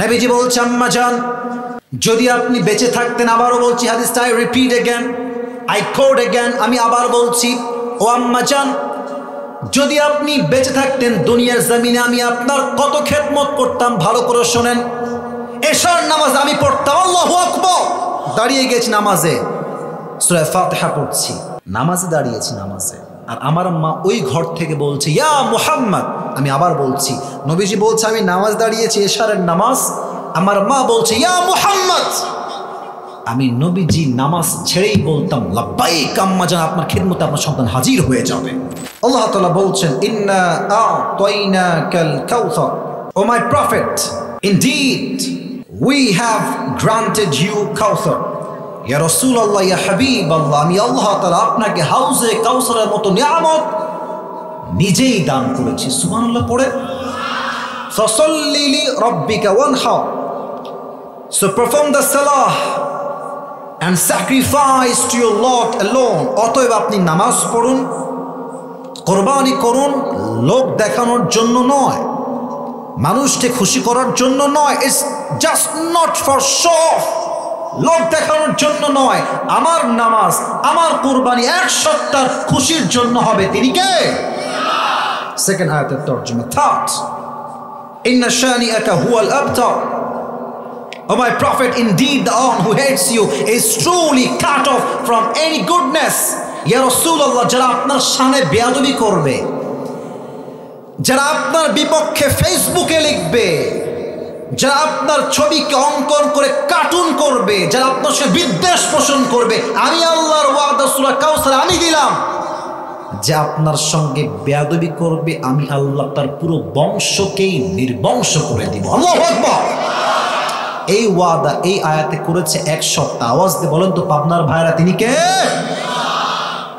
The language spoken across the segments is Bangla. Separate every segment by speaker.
Speaker 1: নবীজি বলছেন আম্মা জান যদি আপনি বেঁচে থাকতেন, আবারও বলছি হাদিসটা, I repeat again, I quote again, আমি আবার বলছি ও আম্মা জান যদি আপনি বেঁচে থাকতেন দুনিয়ার জমিনে আমি আপনার কত খেদমত করতাম। ভালো করে শোনেন, এশার নামাজ আমি পড়তাম, আল্লাহু আকবার, দাঁড়িয়ে গেছি নামাজে, সূরা ফাতিহা পড়ছি, নামাজে দাঁড়িয়েছি নামাজে, আর আমার মা ওই ঘর থেকে বলছে ইয়া মুহাম্মদ। আমি আবার বলছি, নবীজি বলছে আমি নামাজ দাঁড়িয়েছি এশারের নামাজ, আমার মা বলছে ইয়া মুহাম্মদ। আমি নবীজি নামাজ ছেড়েই বলতাম লাব্বাইক আম্মা জান, আপনার খিদমতে আপনার সন্তান হাজির হয়ে যাবে। আল্লাহ তাআলা বলছেন ইন্না আ'তাইনাকাল কাউসার, O my prophet, indeed we have granted you কাউসার। ইয়া রাসূলুল্লাহ, ইয়া হাবিবাল্লাহ, আমি আল্লাহ তাআলা আপনাকে হাউজে কাউসারের মতো নিয়ামত নিজেই দান করেছি। সুবহানাল্লাহ পড়ে, ফাসাল্লি লিরাব্বিকা ওয়ানহার, so perform the salah and sacrifice to your Lord alone। অতএব আপনি নামাজ পড়ুন, কোরবানি করুন, লোক দেখানোর জন্য নয়, মানুষকে খুশি করার জন্য নয়, it's just not for show off, লোক দেখানোর জন্য নয়। আমার নামাজ, আমার কোরবানি এক সত্তার খুশির জন্য হবে। তিনি কে? সেকেন্ড আয়াতের তরজমা, থার্ড, ইন্না শানিআকা হুয়াল আবতার, O my prophet, indeed the one who hates you is truly cut off from any goodness। Ya Rasulullah, যারা আপনার শানে বেয়াদবি করবে, যারা আপনার বিপক্ষে ফেসবুকে লিখবে, যারা আপনার ছবিকে অঙ্কন করে কার্টুন করবে, যারা আপনার সাথে বিদ্বেষ পোষণ করবে, আমি আল্লাহর ওয়াদা সূরা কাউসার আমি দিলাম যে আপনার সঙ্গে বেয়াদবি করবে, আমি আল্লাহ তার পুরো বংশকেই নির্বংশ করে দিব। আল্লাহু আকবার। এই ওয়াদা এই আয়াতে করেছে এক সপ্তাহ। আওয়াজ দিয়ে বলেন তো পাবনার ভাইরা, তিনি কে?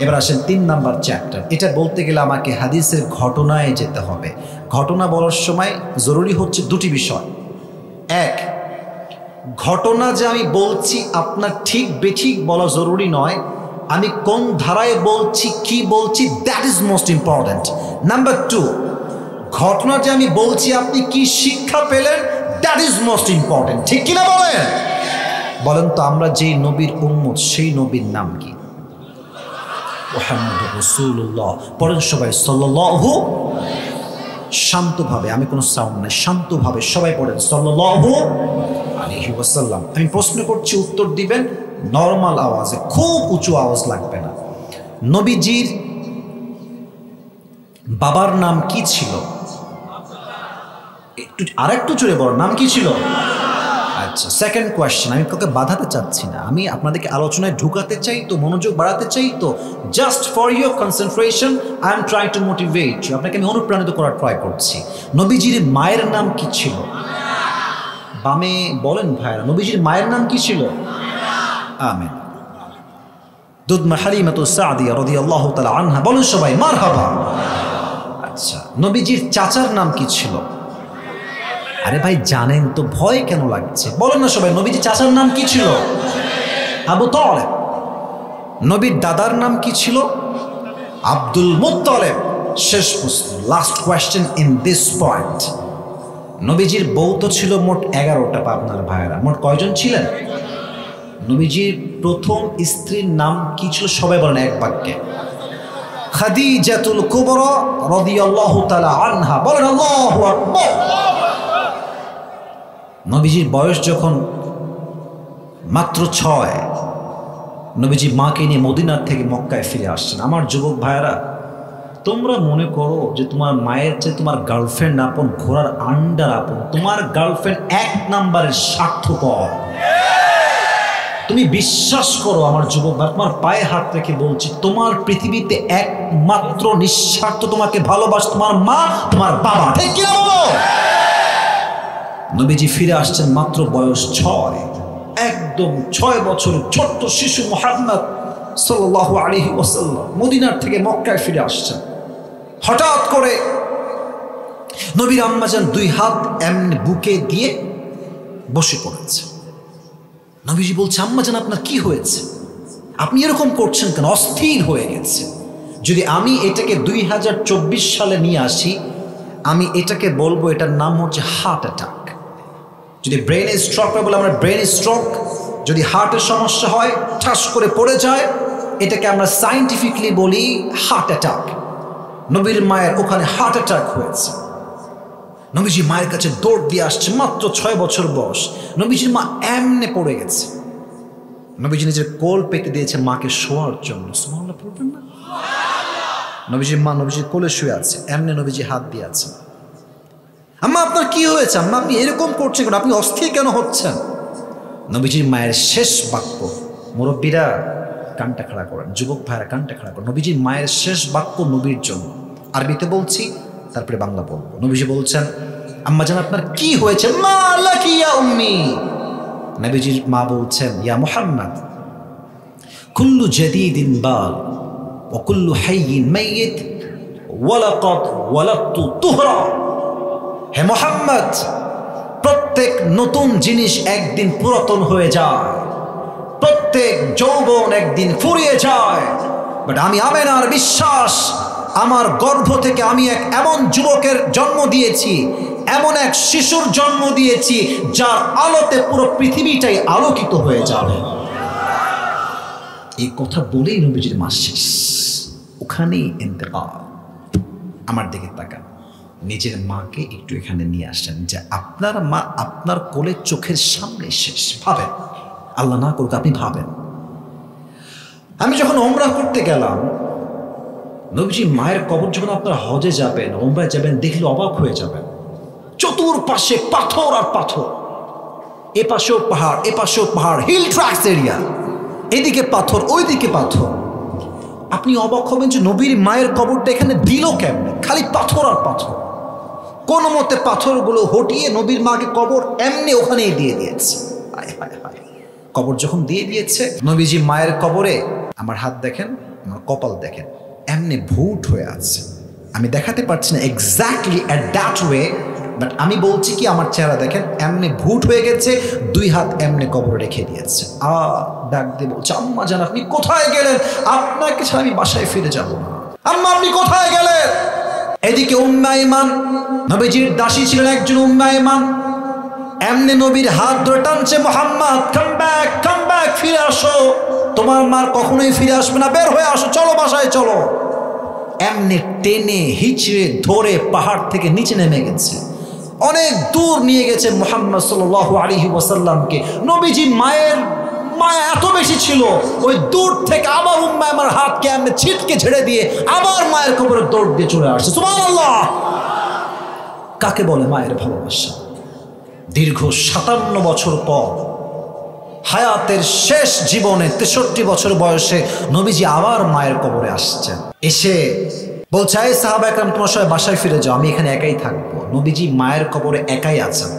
Speaker 1: এবার আসেন 3 নাম্বার চ্যাপ্টার। এটা বলতে গেলে আমাকে হাদিসের ঘটনায় যেতে হবে। ঘটনা বলার সময় জরুরি হচ্ছে দুটি বিষয়। এক, ঘটনা যে আমি বলছি আপনার ঠিক বেঠিক বলা জরুরি নয়, আমি কোন ধারায় বলছি, কি বলছি, that is most important. Number 2, ঘটনা যে আমি বলছি আপনি কি শিক্ষা পেলেন, দ্যাট ইজ মোস্ট ইম্পর্টেন্ট। ঠিক কিনা বলেন? বলেন তো আমরা যেই নবীর উম্মত সেই নবীর নাম কি? মুহাম্মদুর রাসূলুল্লাহ। পড়েন সবাই সাল্লাল্লাহু, শান্তভাবে, আমি কোনো সাউন্ড নাই, শান্তভাবে সবাই পড়েন সাল্লাল্লাহু আলাইহি ওয়াসাল্লাম। আমি প্রশ্ন করছি, উত্তর দিবেন নরমাল আওয়াজে, খুব উঁচু আওয়াজ লাগবে না। নবীজির বাবার নাম কি ছিল? আরেকটু জোরে বড় নাম কি ছিল? আচ্ছা, সেকেন্ড কোয়েশ্চেন, আমি কাউকে বাধাতে চাচ্ছি না, আমি আপনাদেরকে আলোচনায় ঢুকাতে চাই তো, মনোযোগ বাড়াতে চাই তো, just for your concentration I am trying to motivate you, আপনাকে আমি অনুপ্রাণিত করার ট্রাই করছি। নবীজির মায়ের নাম কি ছিল? বামে বলেন ভাইরা, নবীজির মায়ের নাম কি ছিল? আমিন। দুদমা হালিমাতু সাদিয়া রাদিয়াল্লাহু তাআলা আনহা, বলেন সবাই মারহাবা। আচ্ছা, নবীজির চাচার নাম কি ছিল? আরে ভাই জানেন তো, ভয় কেন লাগছে? বলেন না সবাই, নবীজি চাচার নাম কি ছিল? আবু তালেব। নবীর দাদার নাম কি ছিল? Abdul Muttalib. শেষ প্রশ্ন, last question in this point. নবীজির বউ তো ছিল মোট 11টা। আপনার ভাইয়েরা মোট কয়জন ছিলেন? নবীজির প্রথম স্ত্রীর নাম কি ছিল? সবাই বলেন এক বাক্যে, খাদিজাতুল কুবরা রাদিয়াল্লাহু তাআলা আনহা। বলেন আল্লাহু আকবার। নবীজির বয়স যখন মাত্র 6, নবীজি মাকে নিয়ে মদিনার থেকে মক্কায় ফিরে আসছেন। আমার যুবক ভাইয়েরা, তোমরা মনে করো যে তোমার মায়ের চেয়ে তোমার গার্লফ্রেন্ড আপন, ঘোড়ার আন্ডার আপন। তোমার গার্লফ্রেন্ড 1 নাম্বারের স্বার্থপর। তুমি বিশ্বাস করো আমার যুবক ভাই, তোমার পায়ে হাত রেখে বলছি, তোমার পৃথিবীতে একমাত্র নিঃস্বার্থ তোমাকে ভালোবাসে তোমার মা, তোমার বাবা। ঠিক কিনা বলো? নবীজি ফিরে আসছেন মাত্র বয়স 6, একদম 6 বছরের ছোট্ট শিশু মুহাম্মদ সাল্লাল্লাহু আলাইহি ওয়াসাল্লাম মদিনার থেকে মক্কায় ফিরে আসছেন। হঠাৎ করে নবীর আম্মাজান 2 হাত এমনি বুকে দিয়ে বসে পড়েছে। নবীজি বলছে, আম্মাজান আপনার কি হয়েছে? আপনি এরকম করছেন কেন? অস্থির হয়ে গেছে। যদি আমি এটাকে 2024 সালে নিয়ে আসি, আমি এটাকে বলবো এটার নাম হচ্ছে হার্ট অ্যাটাক। যদি ব্রেনে স্ট্রোক হয় বলে আমরা ব্রেন স্ট্রোক, যদি হার্টের সমস্যা হয় ঠাস করে পড়ে যায়, এটাকে আমরা সায়েন্টিফিকলি বলি হার্ট অ্যাটাক। নবীর মায়ের ওখানে হার্ট অ্যাটাক হয়েছে। নবীজি মায়ের কাছে দৌড় দিয়ে আসছে, মাত্র 6 বছর বয়স। নবীজির মা এমনে পড়ে গেছে। নবীজি নিজের কোল পেতে দিয়েছে মাকে শোয়ার জন্য। সুবহানাল্লাহ পড়বেন না? নবীজির মা নবীজির কোলে শুয়ে আছে, এমনি নবীজি হাত দিয়ে আছে। আম্মা আপনার কি হয়েছে? আম্মা আপনি এরকম করছেন কেন? আপনি অস্থির কেন হচ্ছেন? নবীজির মায়ের শেষ বাক্য, মুরব্বীরা কানটা খাড়া করেন, যুবক ভাইরা কানটা খাড়া করেন, নবীজির মায়ের শেষ বাক্য নবীর জন্য। আরবিতে বলছি, তারপরে বাংলা বলবো। নবীজি বলছেন, আম্মা জান আপনার কি হয়েছে? মা লাকি ইয়া উম্মি। নবীজির মা বলছেন, ইয়া মুহাম্মদ, কুল্লু জাদীদিন বাল ওয়া কুল্লু হাইয়িন মাইয়িত ওয়া লাকাদ ওয়ালাদতু তুহরা। হে মুহাম্মদ, প্রত্যেক নতুন জিনিস একদিন পুরাতন হয়ে যায়, প্রত্যেক যৌবন একদিন ফুরিয়ে যায়। বাট আমি আমেনার বিশ্বাস, আমার গর্ভ থেকে আমি এক এমন যুবকের জন্ম দিয়েছি, এমন এক শিশুর জন্ম দিয়েছি যার আলোতে পুরো পৃথিবীটাই আলোকিত হয়ে যাবে। এই কথা বলেই নবীজির মা শেষ, ওখানেই ইন্তেকাল। আমার দিকে তাকান, নিজের মাকে একটু এখানে নিয়ে আসেন যে আপনার মা আপনার কোলে চোখের সামনে শেষ। ভাবেন, আল্লাহ না করুক আপনি ভাবেন, আমি যখন ওমরা করতে গেলাম, নবীজি মায়ের কবর যখন আপনারা হজে যাবেন, ওমরায় যাবেন, দেখলে অবাক হয়ে যাবেন। চতুর্পাশে পাথর আর পাথর, এ পাশেও পাহাড়, এ পাশেও পাহাড়, হিল ট্র্যাক্স এরিয়া, এদিকে পাথর ওইদিকে পাথর। আপনি অবাক হবেন যে নবীর মায়ের কবরটা এখানে দিল কেমনে? খালি পাথর আর পাথর। কোন মতে পাথরগুলো হটিয়ে নবীর মাকে কবর এমনি ওখানেই দিয়ে দিয়েছে। কবর যখন দিয়ে দিয়েছে, নবীজি মায়ের কবরে, আমার হাত দেখেন, আমার কপাল দেখেন, এমনি ভুট হয়ে আছে। আমি দেখাতে পারছি না exactly at that way, but আমি বলছি কি আমার চেহারা দেখেন এমনি ভুট হয়ে গেছে, 2 হাত এমনি কবরে রেখে দিয়েছে। ডাক দিয়ে বলছে, আম্মা জান আপনি কোথায় গেলেন? আপনাকে ছাড়া আমি বাসায় ফিরে যাব না। আম্মা আপনি কোথায় গেলেন? এদিকে উম্মে আইমান, নবীজির দাসী ছিলেন একজন উম্মে আইমান, এমনি নবীর হাত ধরে টানছে, মুহাম্মদ কাম ব্যাক, ফিরে আসো, তোমার মার কখনোই ফিরে আসবে না, বের হয়ে আসো, চলো বাসায় চলো। এমনি টেনে হিচড়ে ধরে পাহাড় থেকে নিচে নেমে গেছে, অনেক দূর নিয়ে গেছে মুহাম্মদ সাল্লাল্লাহু আলাইহি ওয়াসাল্লামকে। নবীজি মায়ের মায়া এত বেশি ছিল, ওই দূর থেকে আবার উম্মে আমার হাতকে এমনি ছিটকে ছেড়ে দিয়ে আবার মায়ের কবরে দৌড় দিয়ে চলে আসছে। সুবহানাল্লাহ! কাকে বলে মায়ের ভালোবাসা? দীর্ঘ 57 বছর পর, হায়াতের শেষ জীবনে 63 বছর বয়সে নবীজি আবার মায়ের কবরে আসছেন। এসে বলছে, এই সাহাবা একরাম তোমার সবাই বাসায় ফিরে যাও, আমি এখানে একাই থাকবো। নবীজি মায়ের কবরে একাই আছেন।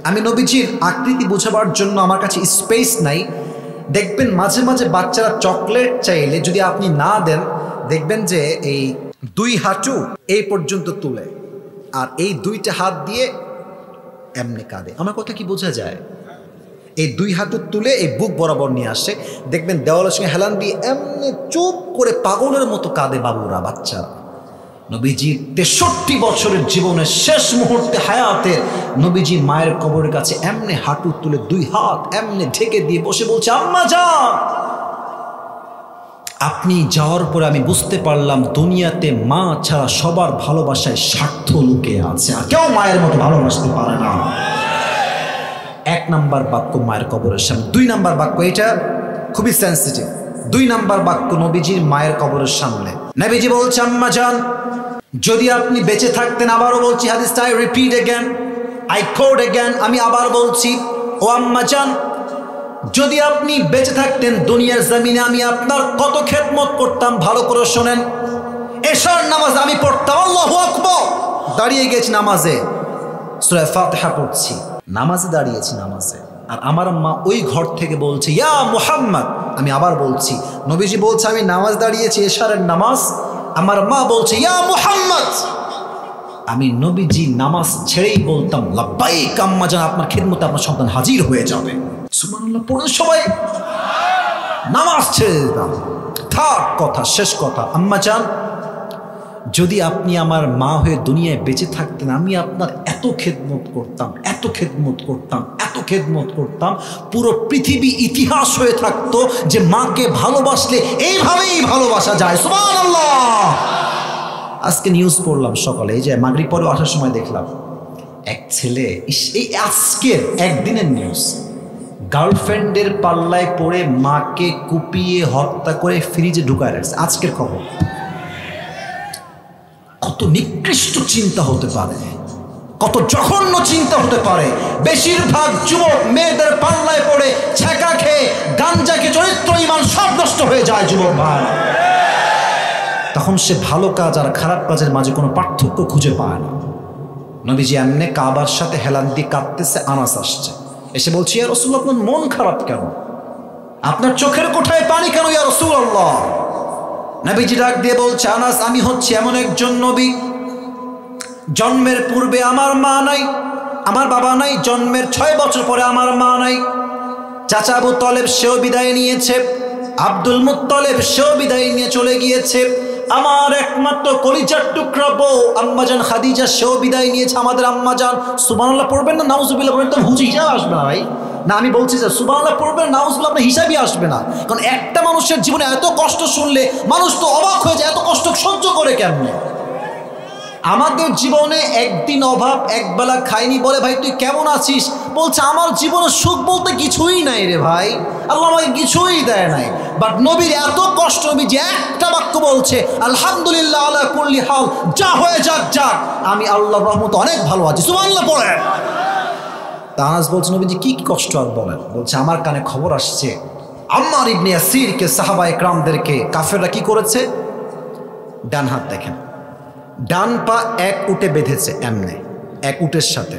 Speaker 1: আমি নবীজির আকৃতি বোঝাবার জন্য আমার কাছে স্পেস নাই। দেখবেন মাঝে মাঝে বাচ্চারা চকলেট চাইলে যদি আপনি না দেন, দেখবেন যে এই 2 হাঁটু এই পর্যন্ত তুলে আর এই 2টা হাত দিয়ে এমনি কাঁদে। আমার কথা কি বোঝা যায়? এই 2 হাঁটু তুলে এই বুক বরাবর নিয়ে আসে, দেখবেন দেওয়ালের সঙ্গে হেলান দিয়ে এমনি চুপ করে পাগলের মতো কাঁদে বাবুরা, বাচ্চারা। নবীজির 63 বছরের জীবনের শেষ মুহূর্তে হায়াতের নবীজি মায়ের কবরের কাছে এমনি হাঁটু তুলে 2 হাত এমনি ঢেকে দিয়ে বসে বলছে, আম্মা যান, আপনি যাওয়ার পরে আমি বুঝতে পারলাম দুনিয়াতে মা ছাড়া সবার ভালোবাসায় স্বার্থ লুকিয়ে আছে, আর কেউ মায়ের মতো ভালোবাসতে পারে না। 1 নাম্বার বাক্য মায়ের কবরের সামনে। 2 নাম্বার বাক্য, এটা খুবই সেন্সিটিভ। 2 নাম্বার বাক্য নবীজির মায়ের কবরের সামনে। নবীজি বলছে, আম্মা জান, যদি আপনি বেঁচে থাকতেন, আবারও বলছি হাদিসটা, I repeat again, I quote again, আমি আবার বলছি, ও আম্মা জান, যদি আপনি বেঁচে থাকতেন দুনিয়ার জমিনে আমি আপনার কত খেদমত করতাম। ভালো করে শোনেন, এশার নামাজ আমি পড়তাম, আল্লাহু আকবার, দাঁড়িয়ে গেছি নামাজে, সূরা ফাতিহা পড়ছি, নামাজে দাঁড়িয়েছি নামাজে, আর আমার মা ওই ঘর থেকে বলছে, ইয়া মুহাম্মদ। আমি আবার বলছি, নবীজি বলছে আমি নামাজ দাঁড়িয়েছি, এশারের নামাজ, আমার মা বলছে ইয়া মুহাম্মদ। আমি নবীজি নামাজ ছেড়েই বলতাম, লাব্বাইক আম্মা জান, আপনার খেদমতে আপনার সন্তান হাজির হয়ে যাবে। সুবহানাল্লাহ পড়ে সবাই নামাজ ছেড়ে দিতাম। থাক কথা, শেষ কথা, আম্মা জান, যদি আপনি আমার মা হয়ে দুনিয়ায় বেঁচে থাকতেন, আমি আপনার এত খেদমত করতাম, এত খেদমত করতাম, এত খেদমত করতাম, পুরো পৃথিবী ইতিহাস হয়ে থাকতো যে মাকে ভালোবাসলে এইভাবেই ভালোবাসা যায়। সুবহানাল্লাহ। আজকে নিউজ পড়লাম সকালে, এই যে মাগরিব পরে আসার সময় দেখলাম এক ছেলে, এই আজকের একদিনের নিউজ, গার্লফ্রেন্ডের পাল্লায় পড়ে মাকে কুপিয়ে হত্যা করে ফ্রিজে ঢুকায় রাখছে। আজকের খবর। কত নিকৃষ্ট চিন্তা হতে পারে, কত জঘন্য চিন্তা হতে পারে। বেশিরভাগ যুবক মেয়েদের পাল্লায় পড়ে ছ্যাঁকা খেয়ে গাঞ্জাকে চরিত্র ইমান সব নষ্ট হয়ে যায় যুবক ভাই। তখন সে ভালো কাজ আর খারাপ কাজের মাঝে কোনো পার্থক্য খুঁজে পায় না। নবীজি এমনি কাবার সাথে হেলান দিয়ে কাঁদতেছে, আনাস আসছে, এসে বলছি, ইয়া রাসূলুল্লাহ আপনার মন খারাপ কেন, আপনার চোখের কোঠায় পানি কেন ইয়া রাসূলুল্লাহ? নবীজি ডাক দিয়ে বলছে, আনাস আমি হচ্ছে এমন একজন নবী, জন্মের পূর্বে আমার মা নাই, আমার বাবা নাই, জন্মের 6 বছর পরে আমার মা নাই, চাচা আবু তালেব সেও বিদায় নিয়েছে, আব্দুল মুত্তালিব সেও বিদায় নিয়ে চলে গিয়েছে, আমার একমাত্র কলিজার টুকরা বউ আম্মাজান খাদিজা সেও বিদায় নিয়েছে, আমাদের আম্মাজান। সুবহানাল্লাহ পড়বেন না নাউজুবিল্লাহ পড়বেন, তো হুজুর হিসাব আসবে না ভাই। না আমি বলছি যে সুবহানাল্লাহ পড়বেন, নাউজুবিল্লাহ আপনার হিসাবই আসবে না। কারণ একটা মানুষের জীবনে এত কষ্ট শুনলে মানুষ তো অবাক হয়ে যায়, এত কষ্ট সহ্য করে কেমনে? আমাদের জীবনে একদিন অভাব, একবেলা খাইনি, বলে ভাই তুই কেমন আছিস? বলছে আমার জীবনে সুখ বলতে কিছুই নাই রে ভাই, আল্লাহ আমাকে কিছুই দেয় নাই। বাট নবীর এত কষ্ট, নবী যে একটা বাক্য বলছে, আলহামদুলিল্লাহ আলা কুল্লি হাল, যা হয়ে যাক যাক, আমি আল্লাহর রহমতে অনেক ভালো আছি। সুবহানাল্লাহ পড়েন। আনাস বলছে নবীজি কি কষ্ট আর বলেন? বলছে আমার কানে খবর আসছে আম্মার ইবনে ইয়াসিরকে, সাহাবা একরামদেরকে কাফেররা কি করেছে। ডান হাত দেখেন, ডান পা এক উটে বেঁধেছে এমনে, এক উটের সাথে,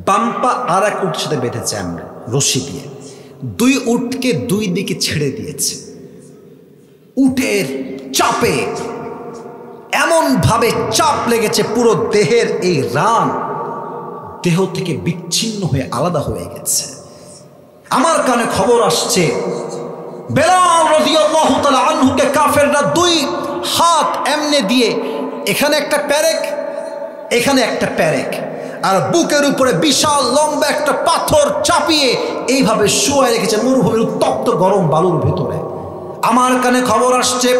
Speaker 1: বাম পা আর এক উটের সাথে বেঁধেছে এমনে রশি দিয়ে, 2 উটকে 2 দিকে ছেড়ে দিয়েছে। উটের চাপে এমন ভাবে চাপ লেগেছে, পুরো দেহের এই রান দেহ থেকে বিচ্ছিন্ন হয়ে আলাদা হয়ে গেছে। আমার কানে খবর আসছে বেলাল রাদিয়াল্লাহু তাআলা আনহুকে কাফেররা 2 হাত এমনে দিয়ে, এখানে একটা প্যারেক, এখানে একটা প্যারেক, আর বুকের উপরে বিশাল লম্বা একটা পাথর চাপিয়ে এইভাবে শুয়ে রেখেছে মরুভূমির উত্তপ্ত গরম বালুর ভিতরে। আমার কানে খবর আসছে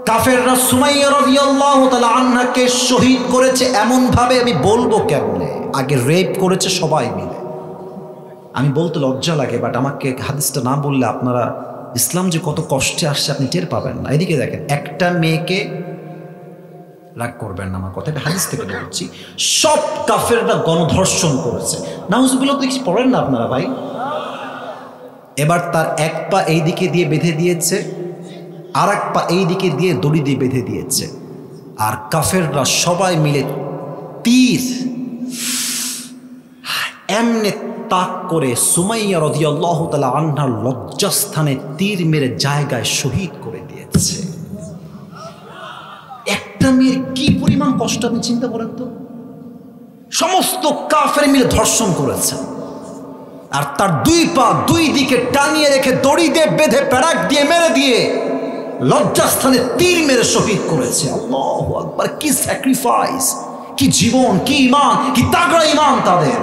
Speaker 1: কাফেররা সুমাইয়া রাদিয়াল্লাহু তাআলা আনহাকে শহীদ করেছে। এমন ভাবে আমি বলবো কেমনে, আগে রেপ করেছে সবাই মিলে। আমি বলতে লজ্জা লাগে, বাট আমাকে হাদিসটা না বললে আপনারা ইসলাম যে কত কষ্টে আসছে আপনি টের পাবেন না। এদিকে দেখেন, একটা মেয়েকে, রাগ করবেন না আমার কথা, হাদিস থেকে বলছি, সব কাফেররা গণধর্ষণ করেছে। নাউজুবিল্লাহ তো কিছু পড়েন না আপনারা ভাই। এবার তার এক পা এই দিকে দিয়ে বেঁধে দিয়েছে, আর এক পা এই দিকে দিয়ে দড়ি দিয়ে বেঁধে দিয়েছে, আর কাফেররা সবাই মিলে তীর এমনে তাক করে সুমাইয়া রাদিয়াল্লাহু তাআলা আনহার লজ্জাস্থানে তীর মেরে জায়গায় শহীদ করে দিয়েছে। একটা মেয়ের কি পরিমাণ কষ্ট আপনি চিন্তা করেন তো। সমস্ত কাফের মিলে ধর্ষণ করেছে, আর তার 2 পা 2 দিকে টানিয়ে রেখে দড়ি দিয়ে বেঁধে প্যারাক দিয়ে মেরে দিয়ে লজ্জাস্থানে তীর মেরে শহীদ করেছে। আল্লাহু আকবার, কি স্যাক্রিফাইস, কি জীবন, কি ঈমান, কি তাগড়া ঈমান তাদের।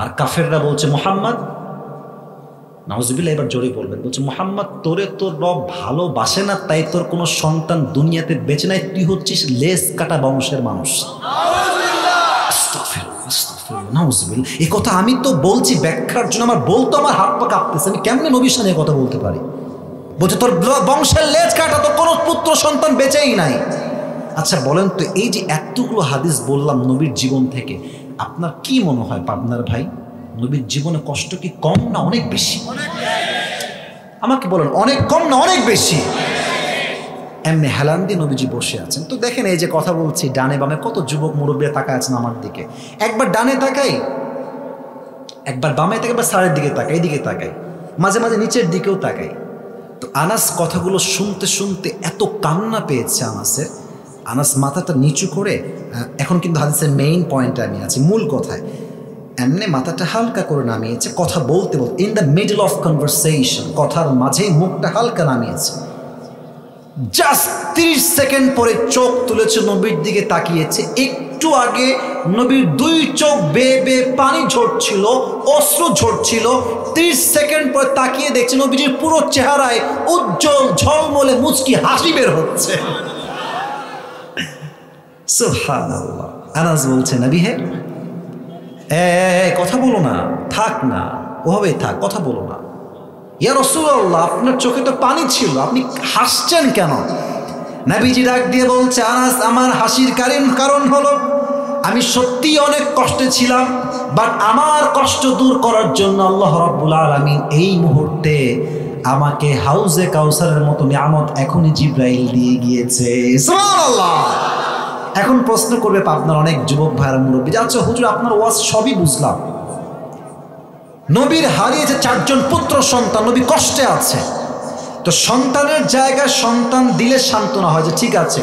Speaker 1: আর কাফেররা বলছে মুহাম্মদ, নাউজুবিল্লাহ এবার জোরে বলবেন, বলছে মুহাম্মদ তোরে তোর রব ভালোবাসে না, তাই তোর কোনো সন্তান দুনিয়াতে বেঁচে নাই, তুই হচ্ছিস লেস কাটা বংশের মানুষ। নাউজুবিল্লাহ, এই কথা আমি তো বলছি ব্যাখ্যার জন্য, আমার বলতো আমার হাত পা কাঁপতেছে, আমি কেমনে নবীর সামনে কথা বলতে পারি? বলছে তোর বংশের লেজ কাটা, তো কোনো পুত্র সন্তান বেঁচেই নাই। আচ্ছা বলেন তো, এই যে এতগুলো হাদিস বললাম নবীর জীবন থেকে, আপনার কি মনে হয় পাবনার ভাই, নবীর জীবনে কষ্ট কি কম না অনেক বেশি? আমাকে বলেন, অনেক কম না অনেক বেশি? এমনি হেলান দিয়ে নবীজি বসে আছেন। তো দেখেন এই যে কথা বলছি, ডানে বামে কত যুবক মুরব্বী তাকায় আছেন আমার দিকে। একবার ডানে তাকাই, একবার বামে তাকাই, একবার সারের দিকে তাকাই, এইদিকে তাকাই, মাঝে মাঝে নিচের দিকেও তাকাই। তো আনাস কথাগুলো শুনতে শুনতে এত কান্না পেয়েছে আনাসের, আনাস মাথাটা নিচু করে, এখন কিন্তু হাদিসের মেইন পয়েন্টে আমি আছি, মূল কথায়, এমনি মাথাটা হালকা করে নামিয়েছে, কথা বলতে বলতে, in the middle of conversation, কথার মাঝে মুখটা হালকা নামিয়েছে। জাস্ট 30 সেকেন্ড পরে চোখ তুলেছে, নবীর দিকে তাকিয়েছে। একটু আগে নবীর 2 চোখ বেয়ে বেয়ে পানি ঝরছিল, অশ্রু ঝরছিল। 30 সেকেন্ড পরে তাকিয়ে দেখছে নবীজির পুরো চেহারায় উজ্জ্বল ঝলমলে মুচকি হাসি বের হচ্ছে। সুবহানাল্লাহ। আনাস বলছে, নবী হে কথা বলো না, থাক না, ওভাবেই থাক, কথা বলো না। ইয়া রাসূলুল্লাহ, আপনার চোখে তো পানি ছিল, আপনি হাসছেন কেন? নবীজি ডাক দিয়ে বলছে, আনাস, আমার হাসির কারণ হলো আমি সত্যিই অনেক কষ্টে ছিলাম, বাট আমার কষ্ট দূর করার জন্য আল্লাহ রাব্বুল আলামিন এই মুহূর্তে আমাকে হাউজে কাউসারের মতো নিয়ামত এখনই জিব্রাইল দিয়ে গিয়েছে। সুবহানাল্লাহ। এখন প্রশ্ন করবে আপনার অনেক যুবক ভাইরা, মুরব্বী, আচ্ছা হুজুর আপনার ওয়াজ সবই বুঝলাম, নবীর হারিয়েছে 4 জন পুত্র সন্তান, নবী কষ্টে আছে, তো সন্তানের জায়গায় সন্তান দিলে সান্ত্বনা হয় যে ঠিক আছে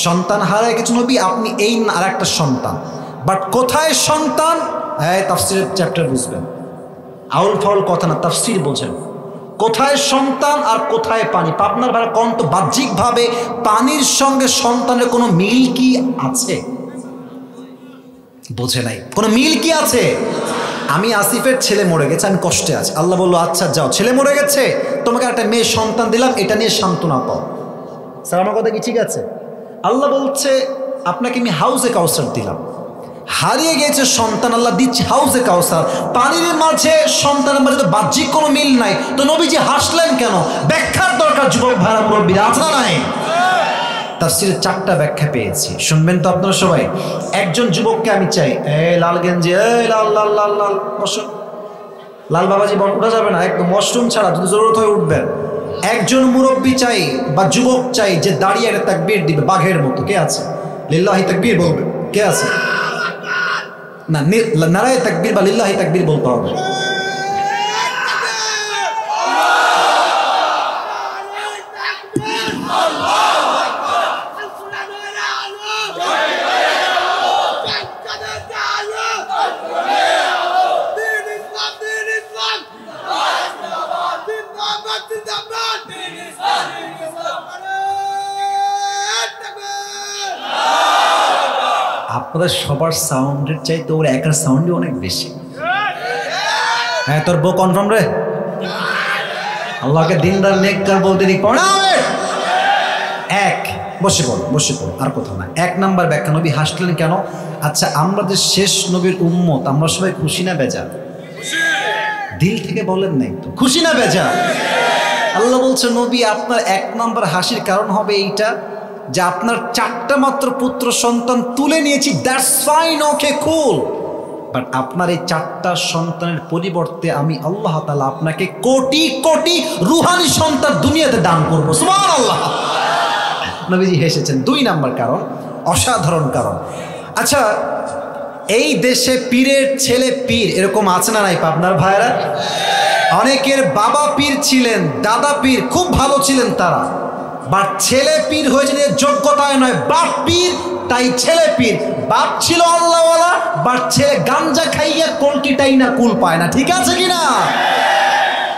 Speaker 1: সন্তান হারায় কিছু, নবী আপনি এই আর একটা সন্তান, বাট কোথায় সন্তান? তাফসীরের চ্যাপ্টার বুঝবেন, আউল ফাউল কথা না, তাফসীর বোঝেন। কোথায় সন্তান আর কোথায় পানি? আপনার ভাড়া কোন তো বাহ্যিকভাবে পানির সঙ্গে সন্তানের কোনো মিল কি আছে? বোঝে নাই, কোনো মিল কি আছে? আমি আসিফের ছেলে মরে গেছে, আমি কষ্টে আছি, আল্লাহ বললো আচ্ছা যাও, ছেলে মরে গেছে, তোমাকে একটা মেয়ে সন্তান দিলাম, এটা নিয়ে সান্ত্বনা পাও। স্যার আমার কথা কি ঠিক আছে? আল্লাহ বলছে আপনাকে আমি হাউজে কাউসার দিলাম, হারিয়ে গেছে সন্তান, আল্লাহ দিচ্ছে হাউজে কাউসার, পানির মাঝে সন্তানের মাঝে তো বাহ্যিক কোনো মিল নাই, তো নবীজি হাসলেন কেন? ব্যাখ্যার দরকার যুবক ভাইরা মুরব্বী, আছে না নাই? তাফসীরে 4টা ব্যাখ্যা পেয়েছি, শুনবেন তো আপনারা সবাই। একজন যুবককে আমি চাই, লাল গেঞ্জি, লাল লাল লাল লাল বসো, লাল বাবাজি উঠা যাবে না, একদম ওয়াশরুম ছাড়া, যদি জরুরত হয় উঠবেন। একজন মুরব্বী চাই বা যুবক চাই যে দাঁড়িয়ে একটা তাকবীর দিবে বাঘের মতো। কে আছে? লিল্লাহি তাকবীর বলবে। কে আছে? না, নারায়ে তাকবীর বা লিল্লাহি তাকবীর বলতে হবে। আপনাদের সবার সাউন্ডের চাইতে ওর একার সাউন্ডই অনেক বেশি। হ্যাঁ, তোর বউ কনফার্ম রে? আল্লাহকে দিনদার নেককার বলতে দিক পড়া। এক, বসে পড়ো, বসে পড়ো, আর কোথাও না। 1 নাম্বার ব্যাখ্যা, নবী হাসলেন কেন? আচ্ছা, আমরা যে শেষ নবীর উম্মত, আমরা সবাই খুশি না বেজার? দিল থেকে বলেন নাই তো, খুশি না বেজার? আল্লাহ বলছে নবী আপনার 1 নাম্বার হাসির কারণ হবে এইটা যে আপনার 4টা মাত্র পুত্র সন্তান তুলে নিয়েছি, that's fine, okay cool, but আপনার এই 4টা সন্তানের পরিবর্তে আমি আল্লাহ তাআলা আপনাকে কোটি কোটি রুহানি সন্তান দুনিয়াতে দান করব। সুবহানাল্লাহ। নবীজি হেসেছেন। 2 নাম্বার কারণ, অসাধারণ কারণ। আচ্ছা, এই দেশে পীরের ছেলে পীর এরকম আছে না নাই পাবনার ভাইরা? অনেকের বাবা পীর ছিলেন, দাদা পীর, খুব ভালো ছিলেন তারা, বাট ছেলে পীর হয়েছে যোগ্যতায় নয়, বাপ পীর তাই ছেলে পীর। বাপ ছিল আল্লাহওয়ালা, বাট ছেলে গাঞ্জা খাইয়া কলকিটাই না কুল পায় না। ঠিক আছে কিনা?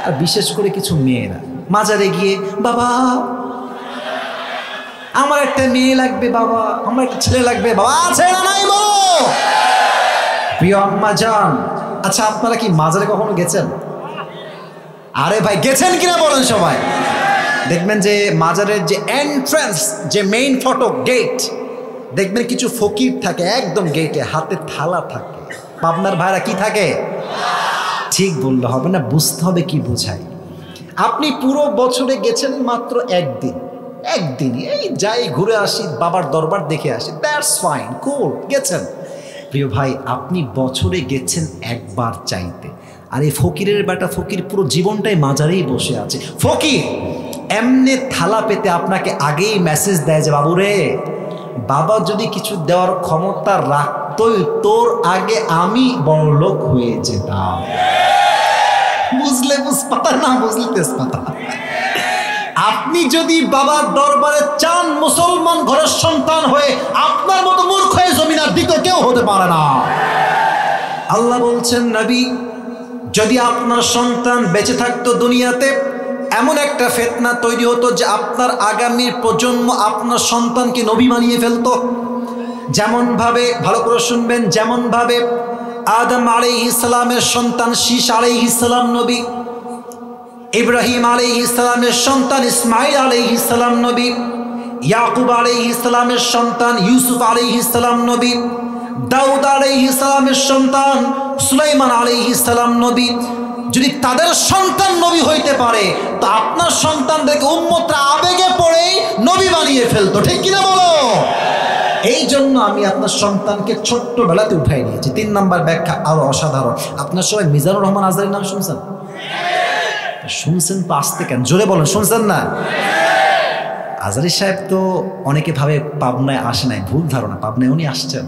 Speaker 1: আর বিশেষ করে কিছু মেয়েরা মাজারে গিয়ে, বাবা আমার একটা মেয়ে লাগবে, বাবা আমার একটা ছেলে লাগবে, বাবা আছে না নাই বলো? প্রিয় আম্মা জান, আচ্ছা আপনারা কি মাজারে কখনো গেছেন? আরে ভাই গেছেন কিনা বলেন সবাই। দেখবেন যে মাজারের যে এন্ট্রান্স, যে মেইন ফটক গেট, দেখবেন কিছু ফকির থাকে একদম গেটে, হাতে থালা থাকে। পাবনার ভাইরা কি থাকে? ঠিক বললে হবে না, বুঝতে হবে কি বোঝায়। আপনি পুরো বছরে গেছেন মাত্র একদিন, এই যাই ঘুরে আসি, বাবার দরবার দেখে আসি, দ্যাটস ফাইন, কুল, গেছেন। প্রিয় ভাই, আপনি বছরে গেছেন একবার চাইতে, আর এই ফকিরের বেটা ফকির পুরো জীবনটাই মাজারেই বসে আছে। ফকির এমনি থালা পেতে আপনাকে আগেই মেসেজ দেয় যে বাবু রে, বাবা যদি কিছু দেওয়ার ক্ষমতা রাখতই তোর আগে আমি বড়লোক হয়ে যেতাম। বুঝলে বুঝপাতা, না বুঝলে তেজপাতা। আপনি যদি বাবার দরবারে চান মুসলমান ঘরের সন্তান হয়ে, আপনার মতো মূর্খ হয়ে জমিন আর দ্বিতীয় কেউ হতে পারে না। আল্লাহ বলছেন নবী, যদি আপনার সন্তান বেঁচে থাকতো দুনিয়াতে এমন একটা ফিতনা তৈরি হতো যে আপনার আগামী প্রজন্ম আপনার সন্তানকে নবী বানিয়ে ফেলতো। যেমন ভাবে, ভালো করে শুনবেন, যেমন ভাবে আদম আলাইহিস সালামের সন্তান শীশ আলাইহিস সালাম নবী, ইব্রাহিম আলাইহিস সালামের সন্তান ইসমাঈল আলাইহিস সালাম নবী, ইয়াকুব আলাইহিস সালামের সন্তান ইউসুফ আলাইহিস সালাম নবী, দাউদ আলাইহিস সালামের সন্তান সুলাইমান আলাইহিস সালাম নবী। যদি তাদের সন্তান নবী হইতে পারে তো আপনার সন্তানদেরকে উম্মতরা আবেগে পড়েই নবী বানিয়ে ফেলতো, ঠিক কিনা বলো? এই জন্য আমি আপনার সন্তানকে ছোট্টবেলাতে উঠাই নিয়েছি। 3 নম্বর ব্যাখ্যা আরো অসাধারণ। আপনার সবাই মিজানুর রহমান আজহারীর নাম শুনছেন? শুনছেন তো, আসতে কেন, জোরে বলেন, শুনছেন না? আজহারী সাহেব তো অনেকে ভাবে পাবনায় আসে নাই, ভুল ধারণা, পাবনায় উনি আসছেন,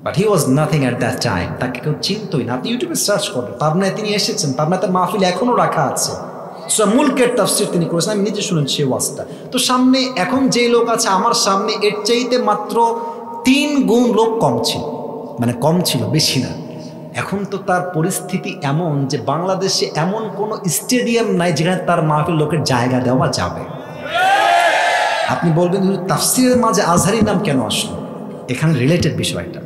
Speaker 1: but he was nothing at that time. তাকে কেউ চিনতই না। আপনি ইউটিউবে সার্চ করবেন, পাবনায় তিনি এসেছেন, পাবনায় তার মাহফিল এখনও রাখা আছে। সূরা মুলকের তাফসীর তিনি করেছেন, আমি নিজে শুনেছি সেই ওয়াজটা। তো সামনে এখন যে লোক আছে আমার সামনে, এর চাইতে মাত্র 3 গুণ লোক কম ছিল, মানে কম ছিল, বেশি না। এখন তো তার পরিস্থিতি এমন যে বাংলাদেশে এমন কোনো স্টেডিয়াম নাই যেখানে তার মাহফিল লোকের জায়গা দেওয়া যাবে। আপনি বলবেন তাফসীরের মাঝে আজহারীর নাম কেন আসলো? এখানে রিলেটেড বিষয়টা।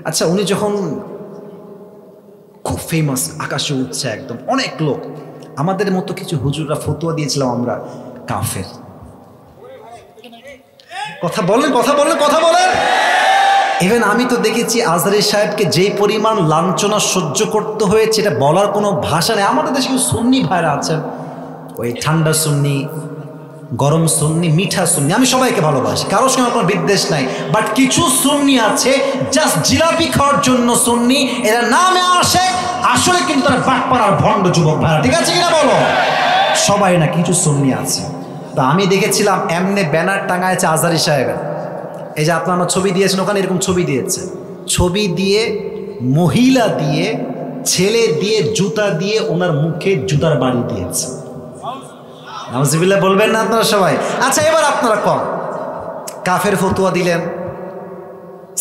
Speaker 1: আচ্ছা, উনি যখন খুব ফেমাস, আকাশে উঠছে একদম, অনেক লোক, আমাদের মতো কিছু হুজুররা ফতোয়া দিয়েছিলাম আমরা কাফের। কথা বলেন, কথা বলেন, কথা বলেন। ইভেন আমি তো দেখেছি আজহারী সাহেবকে যেই পরিমাণ লাঞ্ছনা সহ্য করতে হয়েছে এটা বলার কোনো ভাষা নেই। আমাদের দেশে কিছু সুন্নি ভাইরা আছেন, ওই ঠান্ডা সুন্নি, গরম সুন্নি, মিঠা সুন্নি, আমি সবাইকে ভালোবাসি, কারোর সঙ্গে কোনো বিদ্বেষ নাই, বাট কিছু সুন্নি আছে জাস্ট জিলাপি খাওয়ার জন্য সুন্নি, এরা নামে আসে, আসলে কিন্তু তারা বাটপার আর ভণ্ড যুবক ভাইরা, ঠিক আছে কিনা বলো? সবাই না, কিছু সুন্নি আছে। তো আমি দেখেছিলাম এমনি ব্যানার টাঙায়ছে আজহারী সাহেবের, এই যে আপনার আমার ছবি দিয়েছেন, ওখানে এরকম ছবি দিয়েছে, ছবি দিয়ে মহিলা দিয়ে ছেলে দিয়ে জুতা দিয়ে ওনার মুখে জুতার বাড়ি দিয়েছে। নাউজুবিল্লাহ বলবেন না আপনারা সবাই? আচ্ছা, এবার আপনারা কম কাফের ফতোয়া দিলেন,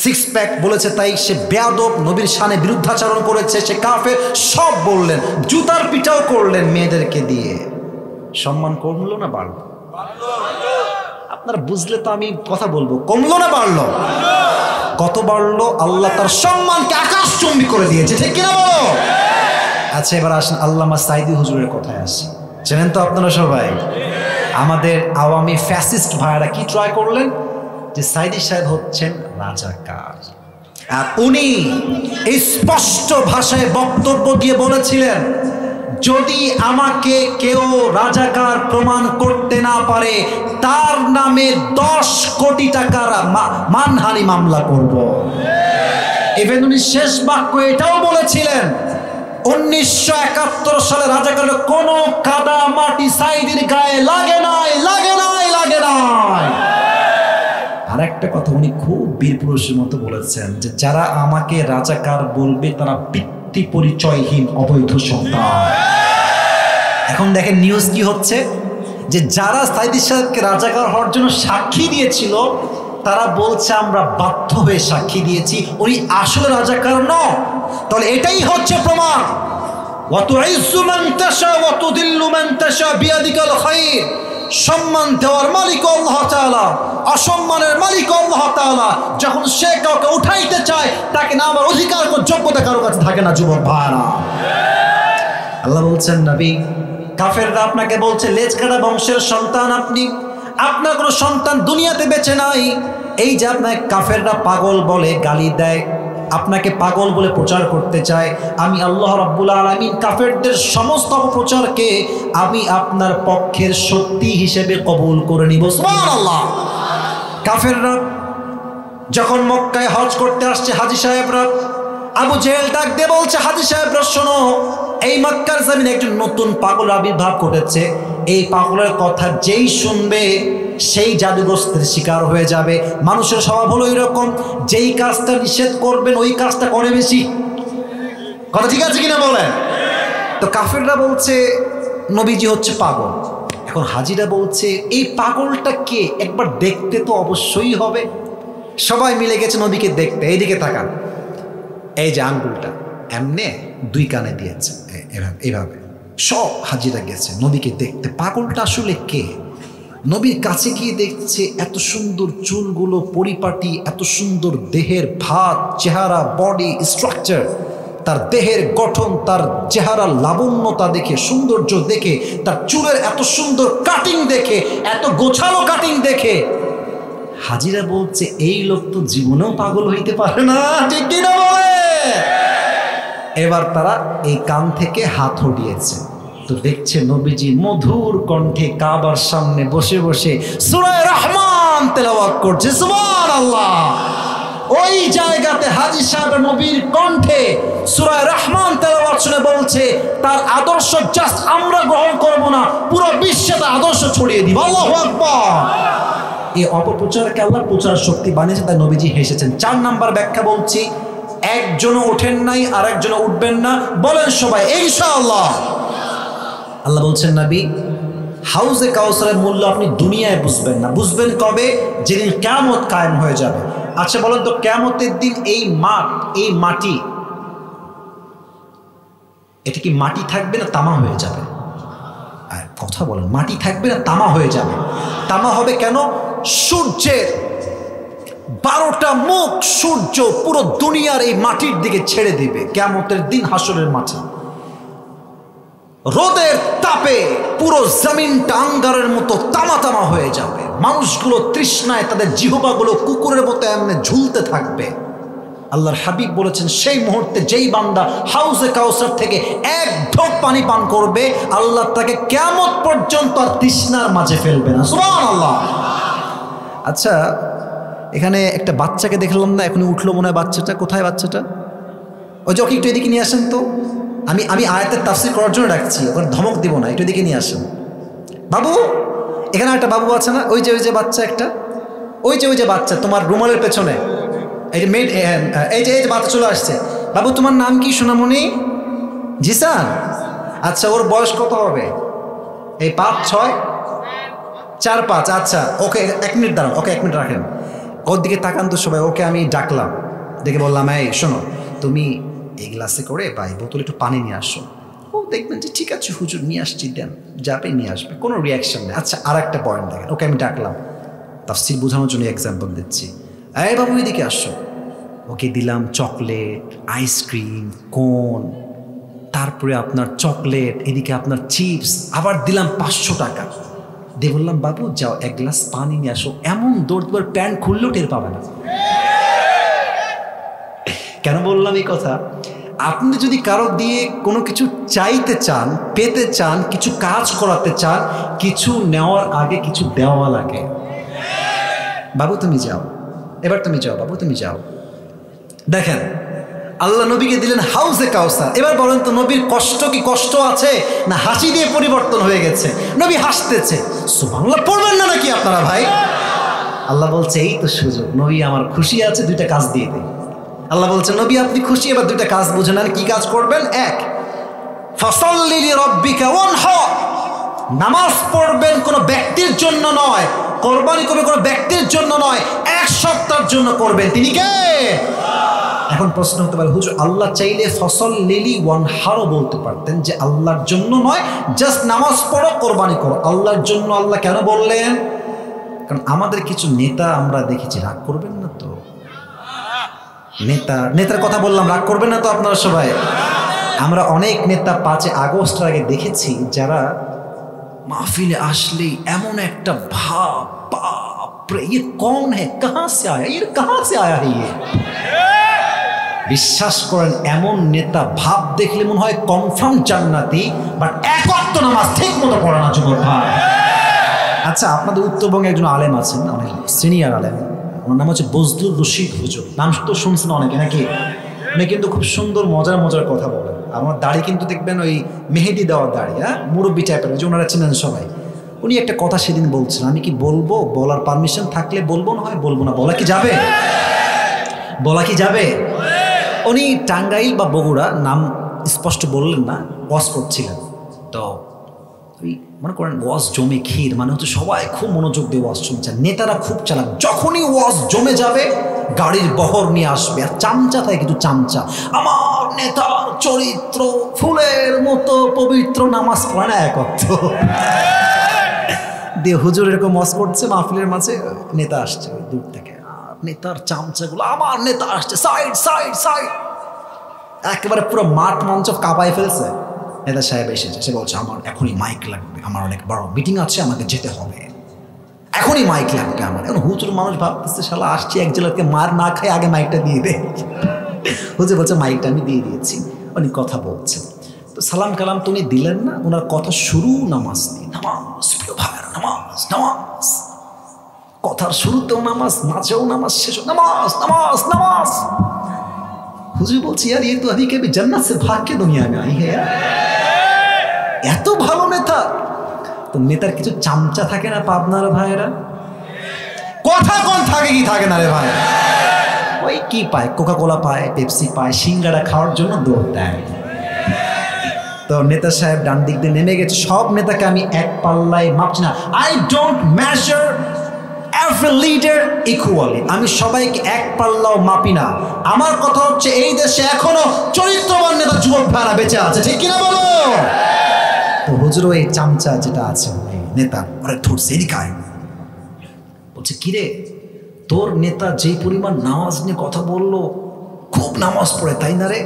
Speaker 1: 6 প্যাক বলেছে তাই সে বেয়াদব, নবীর শানে বিরুদ্ধাচরণ করেছে, সে কাফের, সব বললেন, জুতার পিটাও করলেন মেয়েদেরকে দিয়ে। সম্মান কমলো না বাড়লো? আপনারা বুঝলে তো আমি কথা বলবো, কমলো না বাড়লো? কত বাড়লো? আল্লাহ তার সম্মানকে আকাশচুম্বী করে দিয়েছে, ঠিক কিনা বলো? আচ্ছা, এবার আসেন আল্লামা সাঈদী হুজুরের কথায় আসি। জানেন তো আপনারা সবাই, আমাদের আওয়ামী ফ্যাসিস্ট ভাইরা কি ট্রাই করলেন যে সাঈদী সাহেব হচ্ছেন রাজাকার, আর উনি এই স্পষ্ট ভাষায় বক্তব্য দিয়ে বলেছিলেন, যদি আমাকে কেউ রাজাকার প্রমাণ করতে না পারে তার নামে 10 কোটি টাকার মানহানি মামলা করব। ইভেন উনি শেষ বাক্য এটাও বলেছিলেন, 1971 সালে রাজাকারের কোনো কাদা মাটি সাঈদীর গায়ে লাগে নাই, লাগে নাই, লাগে নাই। আর একটা কথা উনি খুব বীর পুরুষের মতো বলেছেন যে যারা আমাকে রাজাকার বলবে তারা পিতৃ পরিচয়হীন অবৈধ সন্তান। এখন দেখেন নিউজ কি হচ্ছে, যে যারা সাঈদী সাহেবকে রাজাকার হওয়ার জন্য সাক্ষী দিয়েছিল তারা বলছে আমরা বাধ্য হয়ে সাক্ষী দিয়েছি, উনি আসলে রাজাকার নন। তাহলে এটাই হচ্ছে প্রমাণ, ওয়াতুইজ্জু মান তাশা ওয়া তুদিল্লু মান তাশা বিয়াদিকাল খায়র। সম্মান দেওয়ার মালিক আল্লাহ তাআলা, অসম্মানের মালিক আল্লাহ তাআলা। যখন সে কাউকে উঠাইতে চায় তাকে না আমার অধিকার ও যোগ্যতা কারো কাছে থাকে না, যুবক ভাইরা। আল্লাহ বলছেন, নবী কাফেররা আপনাকে বলছে লেজ কাটা বংশের সন্তান আপনি, আপনার কোনো সন্তান দুনিয়াতে বেঁচে নাই। এই যে আপনাকে কাফেররা পাগল বলে, গালি দেয়, আপনাকে পাগল বলে প্রচার করতে চায়, আমি আল্লাহ রাব্বুল আলামিন কাফেরদের সমস্ত অপপ্রচারকে আমি আপনার পক্ষের সত্যি হিসেবে কবুল করে নিব। সুবহানাল্লাহ। কাফেররা যখন মক্কায় হজ করতে আসছে হাজী সাহেবরা, আবু জেহেল ডাক দিয়ে বলছে, হাজী সাহেবরা শোনো, এই মক্কার জমিনে একজন নতুন পাগল আবির্ভাব ঘটেছে, এই পাগলের কথা যেই শুনবে সেই জাদুগ্রস্তের শিকার হয়ে যাবে। মানুষের স্বভাব হলো এরকম, যেই কাজটা নিষেধ করবেন ওই কাজটা করে বেশি। কথা ঠিক আছে কিনা বলেন? তো কাফেররা বলছে নবীজি হচ্ছে পাগল। এখন হাজিরা বলছে এই পাগলটা কে, একবার দেখতে তো অবশ্যই হবে। সবাই মিলে গেছে নবীকে দেখতে। এইদিকে তাকান, এই যে আঙ্গুলটা এমনে 2 কানে দিয়েছে এইভাবে, সব হাজিরা গেছে নবীকে দেখতে। পাগলটা আসলে কে? নবীর কাছে গিয়ে দেখছে এত সুন্দর চুলগুলো পরিপাটি, এত সুন্দর দেহের ভাত, চেহারা, বডি স্ট্রাকচার, তার দেহের গঠন, তার চেহারা লাবণ্যতা দেখে, সৌন্দর্য দেখে, তার চুলের এত সুন্দর কাটিং দেখে, এত গোছালো কাটিং দেখে হাজিরা বলছে এই লোক তো জীবনেও পাগল হইতে পারে না, ঠিক কিনা বলে? এবার তারা এই কান থেকে হাত হটিয়েছে, তো দেখছে নবীজি মধুর কণ্ঠে কাবার সামনে বসে বসে সূরা রহমান তেলাওয়াত করছে। সুবহানাল্লাহ। ওই জায়গাতে হাজী সাহেব নবীর কণ্ঠে সূরা রহমান তেলাওয়াত শুনে বলছে তার আদর্শ জাস্ট আমরা গ্রহণ করব না, পুরো বিশ্বে তার আদর্শ ছড়িয়ে দিব। আল্লাহু আকবার। এই অপপ্রচারকে আল্লাহ প্রচার শক্তি বানিয়েছে, তাই নবীজি হেসেছেন। 4 নাম্বার ব্যাখ্যা বলছি, একজনও ওঠেন নাই, আর একজনও উঠবেন না, বলেন সবাই ইনশাআল্লাহ। আল্লাহ বলছেন নবী হাউজে কাউসারের মূল্য আপনি দুনিয়ায় বুঝবেন না, বুঝবেন কবে? যেদিন কিয়ামত কায়েম হয়ে যাবে। আচ্ছা বলেন তো, কিয়ামতের দিন এই মাঠ, এই মাটি, এটা কি মাটি থাকবে না তামা হয়ে যাবে? কথা বলেন, মাটি থাকবে না তামা হয়ে যাবে? তামা হবে কেন? সূর্যের 12টা মুখ সূর্য পুরো দুনিয়ার এই মাটির দিকে ছেড়ে দিবে কিয়ামতের দিন হাসরের মাঠে। রোদের তাপে পুরো জমিনটা আঙ্গারের মতো তামা তামা হয়ে যাবে। মানুষগুলো তৃষ্ণায় তাদের জিহ্বাগুলো কুকুরের মতো এমনি ঝুলতে থাকবে। আল্লাহর হাবিব বলেছেন সেই মুহূর্তে যেই বান্দা হাউজে কাউসার থেকে এক ঢোক পানি পান করবে, আল্লাহ তাকে কিয়ামত পর্যন্ত আর তৃষ্ণার মাঝে ফেলবে না। সুবহানাল্লাহ। আচ্ছা, এখানে একটা বাচ্চাকে দেখলাম না, এখনই উঠলো মনে হয় বাচ্চাটা। কোথায় বাচ্চাটা? ওই যে ওকে একটু এদিকে নিয়ে আসেন তো। আমি আয়াতের তাফসীর করার জন্য ডাকছি, ওখানে ধমক দিব না, একটু এদিকে নিয়ে আসেন। বাবু, এখানে একটা বাবু আছে না? ওই যে বাচ্চা একটা, ওই যে বাচ্চা তোমার রুমালের পেছনে, এই যে মেয়ে, এই যে বাচ্চা চলে আসছে। বাবু তোমার নাম কি সোনামণি? জিসান। আচ্ছা, ওর বয়স কত হবে? এই 5, 6, 4, 5। আচ্ছা, ওকে 1 মিনিট দাঁড়ান, ওকে 1 মিনিট রাখেন। ওর দিকে তাকান তো সবাই। ওকে আমি ডাকলাম, দেখে বললাম এই শোনো, তুমি এই গ্লাসে করে বা এই বোতলে একটু পানি নিয়ে আসো। ও দেখবেন যে ঠিক আছে হুজুর নিয়ে আসছি, দেন, যাবে নিয়ে আসবে, কোনো রিয়াকশন নেই। আচ্ছা, আর একটা পয়েন্ট দেখেন। ওকে আমি ডাকলাম, তাফসীর বোঝানোর জন্য এক্সাম্পল দিচ্ছি। এই বাবু এদিকে আসো। ওকে দিলাম চকলেট, আইসক্রিম, কোন, তারপরে আপনার চকলেট, এদিকে আপনার চিপস, আবার দিলাম 500 টাকা দিয়ে বললাম বাবু যাও 1 গ্লাস পানি নিয়ে আসো। এমন দৌড় তোমার প্যান্ট খুললেও টের পাবে না। কেন বললাম এই কথা? আপনি যদি কারো দিয়ে কোনো কিছু চাইতে চান, পেতে চান, কিছু কাজ করাতে চান, কিছু নেওয়ার আগে কিছু দেওয়া লাগে। বাবু তুমি যাও, এবার তুমি যাও, বাবু তুমি যাও। দেখেন আল্লাহ নবীকে দিলেন হাউজে কাউসার। এবার বলেন তো নবীর কষ্ট কি কষ্ট আছে না হাসি দিয়ে পরিবর্তন হয়ে গেছে? নবী হাসতেছে। সুবহানাল্লাহ পড়বেন না নাকি আপনারা ভাই? আল্লাহ বলছে এই তো সুযোগ, নবী আমার খুশি আছে, 2টা কাজ দিয়ে দেয়। আল্লাহ বলছে নবী আপনি খুশি, এবার 2টা কাজ বুঝে নেন। কি কাজ করবেন? 1, ফাসাল্লি লিরাব্বিকা ওয়ানহার, নামাজ পড়বেন কোনো ব্যক্তির জন্য নয়, কোরবানি করবেন কোনো ব্যক্তির জন্য নয়, 1 সপ্তাহের জন্য করবেন। তিনি কে? এখন প্রশ্ন হতে পারে হুজুর আল্লাহ চাইলে ফাসাল্লি ওয়ানহারও বলতে পারতেন, যে আল্লাহর জন্য নয়, জাস্ট নামাজ পড়ো, কোরবানি করো। আল্লাহর জন্য আল্লাহ কেন বললেন? কারণ আমাদের কিছু নেতা আমরা দেখেছি, রাগ করবেন না তো? নেতার কথা বললাম, রাগ করবেন না তো আপনারা সবাই? আমরা অনেক নেতা 5 আগস্টের আগে দেখেছি যারা মাহফিলে আসলেই এমন একটা ভাব, বাপ রে ये कौन है, कहां से आया, ये कहां से आया है ये। বিশ্বাস করেন এমন নেতা ভাব দেখলে মনে হয় কনফার্ম জান্নাতি, বাট 1 ওয়াক্ত নামাজ ঠিক মতো পড়ে না যুবক ভাই। আচ্ছা, আপনাদের উত্তরবঙ্গে একজন আলেম আছেন, অনেক সিনিয়র আলেম, ওনার নাম হচ্ছে বজলুর রশিদ হুজুর। নাম তো শুনছেন অনেকে নাকি? উনি কিন্তু খুব সুন্দর মজার কথা বলেন। আমার দাড়ি কিন্তু দেখবেন ওই মেহেদি দেওয়ার দাড়ি, মুরব্বী টাইপের, যে ওনারা চিনেন সবাই। উনি একটা কথা সেদিন বলছেন, আমি কি বলবো? বলার পারমিশন থাকলে বলবো, না হয় বলবো না। বলা কি যাবে? বলা কি যাবে? উনি টাঙ্গাইল বা বগুড়া, নাম স্পষ্ট বললেন না, ওয়াজ করছিলেন। তো ওই মনে করেন ওয়াজ জমে ক্ষীর, মানে হচ্ছে সবাই খুব মনোযোগ দিয়ে ওয়াজ শুনছেন। নেতারা খুব চালাক, যখনই ওয়াজ জমে যাবে গাড়ির বহর নিয়ে আসবে, আর চামচা থাকে কিছু চামচা, আমার নেতার চরিত্র ফুলের মতো পবিত্র, নামাজ পড়ে না এক অর্থ দিয়ে হুজুর এরকম মস করছে মাহফিলের মাঝে, নেতা আসছে দূর থেকে, নেতার চামচাগুলো, আমার নেতা আসছে, সাইড সাইড সাইড, একেবারে পুরো মাঠ মঞ্চ কাঁপায় ফেলছে। নেতা সাহেব এসেছে, সে বলছে আমার এখনই মাইক লাগবে, আমার অনেক বড় মিটিং আছে, আমাকে যেতে হবে, এখনই মাইক লাগবে আমার। এখন হুজুর মানুষ ভাবতেছে শালা আসছি এক জেলাকে মার না খায় আগে মাইকটা দিয়ে দে। হুজুর বলছে মাইকটা আমি দিয়ে দিয়েছি, উনি কথা বলছেন। তো সালাম কালাম তো উনি দিলেন না, ওনার কথা শুরু নামাজ দিয়ে, নামাজ প্রিয় ভাইয়ের, নামাজ নামাজ, কথার শুরুতেও নামাজ, মাঝেও নামাজ, শেষও নামাজ নামাজ নামাজ। হুজুর বলছি यार ये तो अभी कभी जन्नत से भाग के दुनिया में आई है यार। এত ভালো নেতা। তো নেতার কিছু চামচা থাকে না পাবনার ভাইয়েরা, কথা কোন থাকে কি থাকে না রে ভাই, ওই কি পায়, কোকা কোলা পায়, পেপসি পায়, সিঙ্গারা খাওয়ার জন্য দৌড় দেয়। তো নেতা সাহেব ডান দিক দিয়ে নেমে গেছে। সব নেতাকে আমি এক পাল্লায় মাপছি না, I don't measure every leader equally, আমি সবাইকে এক পাল্লাও মাপি না। আমার কথা হচ্ছে এই দেশে এখনো চরিত্রবান নেতা যুবক ভাইরা বেঁচে আছে, ঠিক কিনা বলো? তো হুজুরও এই চামচা যেটা আছে নেতা, ওরা ধরছে এদিকায়, বলছে কিরে তোর নেতা যেই পরিমাণ নামাজ নিয়ে কথা বললো, খুব নামাজ পড়ে তাই না রে?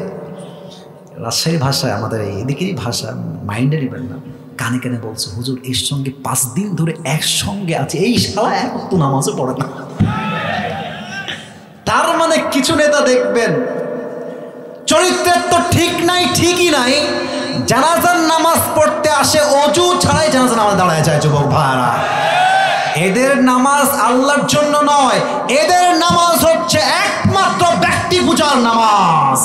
Speaker 1: রাজশাহীর ভাষায়, আমাদের এদিকেরই ভাষা, মাইন্ডেরই না, কানে কানে বলছে হুজুর এর সঙ্গে 5 দিন ধরে একসঙ্গে আছে, এই শালা এক তো নামাজও পড়ে না। তার মানে কিছু নেতা দেখবেন চরিত্রের তো ঠিক নাই, ঠিকই নাই, জানাজার নামাজ পড়তে আসে অজু ছাড়াই জানাজার নামাজ দাঁড়ায় যায় যুবক ভাইরা। এদের নামাজ আল্লাহর জন্য নয়, এদের নামাজ হচ্ছে একমাত্র ব্যক্তি পূজার নামাজ।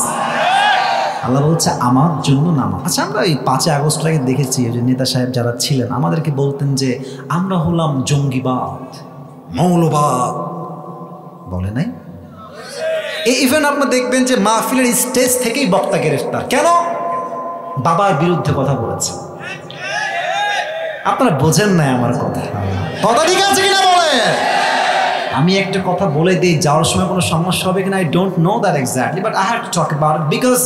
Speaker 1: আল্লাহ বলছে আমার জন্য নামাজ। আচ্ছা, আমরা এই 5 আগস্ট আগে দেখেছি যে নেতা সাহেব যারা ছিলেন আমাদেরকে বলতেন যে আমরা হলাম জঙ্গিবাদ, মৌলবাদ, বলে নাই? ইভেন আপনারা দেখবেন যে মাহফিলের স্টেজ থেকেই বক্তা গ্রেফতার, কেন? বাবার বিরুদ্ধে কথা বলেছে। আপনারা বোঝেন না আমার কথা, কথা ঠিক আছে কিনা বলে? আমি একটা কথা বলে দিই, যাওয়ার সময় কোনো সমস্যা হবে কিনা I don't know that exactly, but I have to talk about it because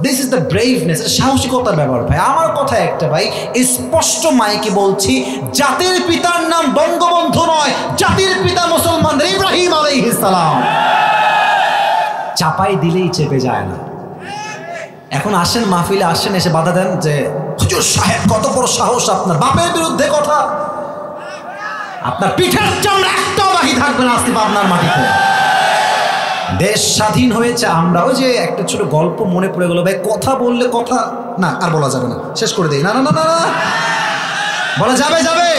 Speaker 1: this is the braveness, সাহসিকতার ব্যাপার ভাই। আমার কথা একটা ভাই, স্পষ্ট মাইকে বলছি, জাতির পিতার নাম বঙ্গবন্ধু নয়, জাতির পিতা মুসলমানদের ইব্রাহিম আলাইহিস সালাম। চাপাই দিলেই চেপে যায় না। এখন আসেন মাহফিলে, আসেন, এসে বাধা দেন যে হুজুর সাহেব কত বড় সাহস আপনার, বাপের বিরুদ্ধে কথা, আপনার পিঠের চামড়া একটাও বাকি থাকবে না আজকে আপনার মাটিতে। দেশ স্বাধীন হয়েছে, আমরা ওই যে একটা ছোট গল্প মনে পড়ে গেল ভাই, কথা বললে কথা না আর বলা যাবে না, শেষ করে দেই। না না না না না, বলা যাবে যাবে।